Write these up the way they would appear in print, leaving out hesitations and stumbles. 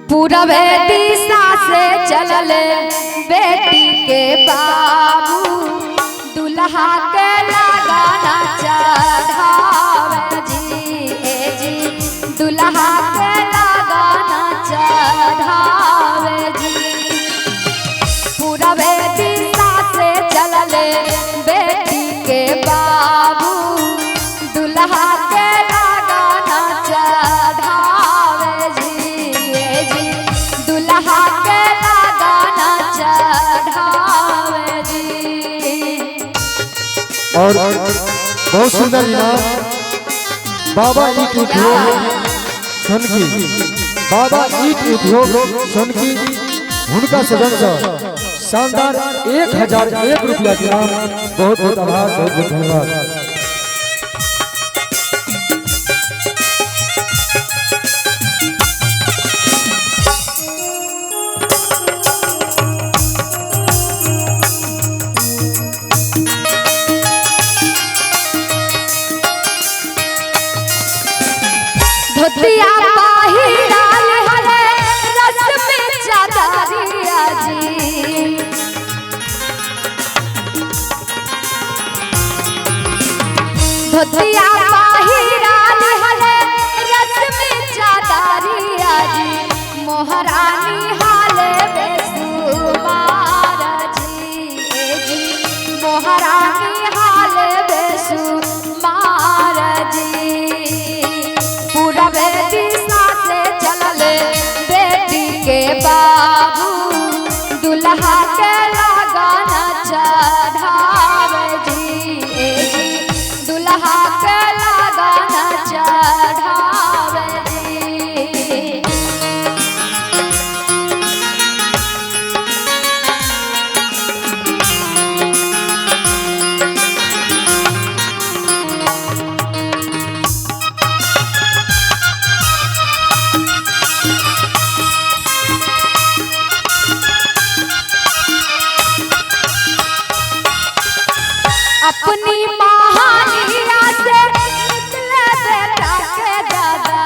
पूरबे दिशा से चलले बेटी के बाबू दुल्हा के लगाना चढ़ावे जी दुल्हा के लगाना चढ़ावे जी। पूरबे दिशा से चलले बेटी के बाबू दुल्हा के लगाना चढ़ावे जी दुल्हा के लगाना चढ़ावे जी। और बहुत सुंदर इनाम बाबा ईट उद्योग सोनकी, बाबा ईट उद्योग सोनकी उनका सदन शानदार 1001 रुपया के नाम। बहुत बहुत आभार, बहुत बहुत धन्यवाद। धोतिया पहिराल हले रस्म चादरिया जी धोतिया पहिराल हले रस्म चादरिया जी मोहरानी हाले बेसुमार जी मोहरानी हाले बेसुमार जी। पूरबे दिशा से चलले बेटी के बाबू दुल्हा के लगाना चढ़ावे जी दुल्हा के लगाना चढ़ावे जी। अपनी महानिया से निकले बेटा के दादा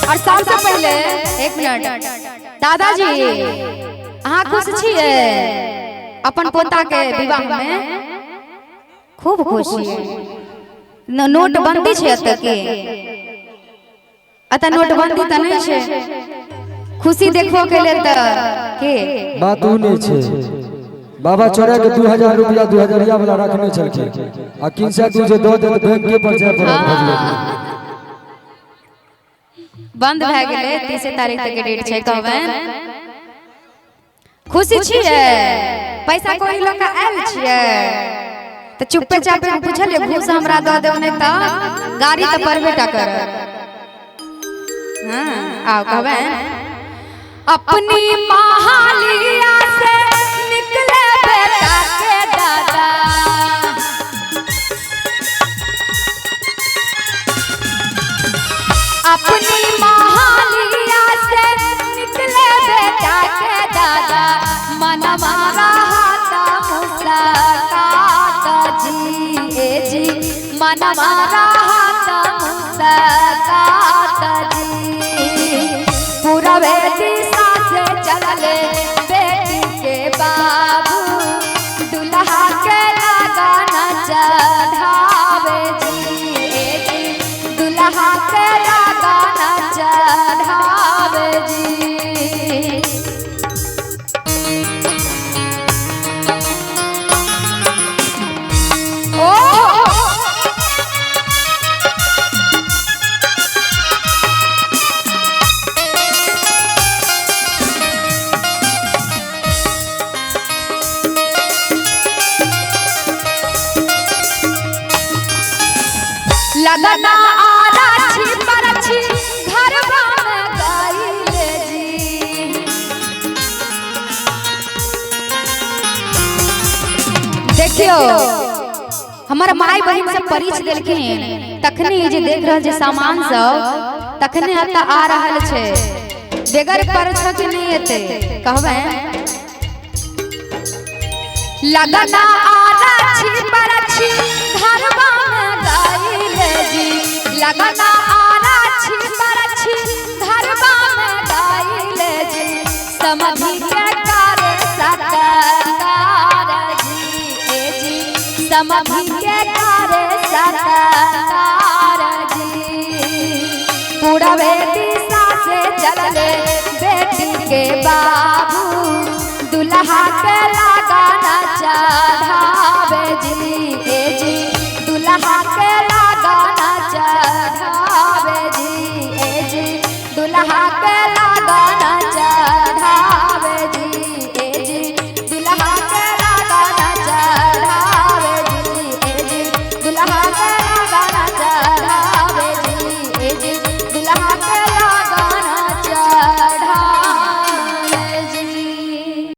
और सबसे पहले 1 मिनट दादाजी अहाँ खुश छिए अपन पोता के विवाह में? खूब खुश छिए। नोटबंदी छै एतऽ के एतऽ नोटबंदी तऽ नहीं छै। खुशी देखो के लिए के बात नहीं छे। बाबा चोरा के 2000 रुपया 2000 वाला रखने चलके आ किनसे तू जे दो दे बैंक के पर जाय पड़त बंद भए गेले 30 तारीख तक के डेट छै कहबे। खुशी छिए पैसा कोई लोग आयल छिए त चुप्पे चापे पूछले घूस हमरा द देव नहीं त गाड़ी त परबे टा कर। हां आओ कहबे अपनी महालिया से निकले बेटा के दादा अपनी महालिया से निकले बेटा के दादा मनवा रहता मुस्कात जी मनवा रहता मुस्कात जी। पूरबे दिशा से चलले बेटी के बाबू दुल्हा के लगाना चढ़ावे जी दुल्हा के लगाना चढ़ावे जी। लगना आराची परची घरवा में गाइले जी देखियो हमार माई बहन से परिच देलखिन तखने जे देख रहल जे सामान सब तखने हता आ रहल छे बेगर परछ के नहीं एते कहबे लगना आराची परची घरवा में गाइले जी लगना आराछी परछी घरबा में गाइले जी समधि के करे सत्कार जी ए जी समधि के करे सत्कार जी पूरबे दिशा से चलले बेटी के बाबू दुल्हा के लगाना चाहा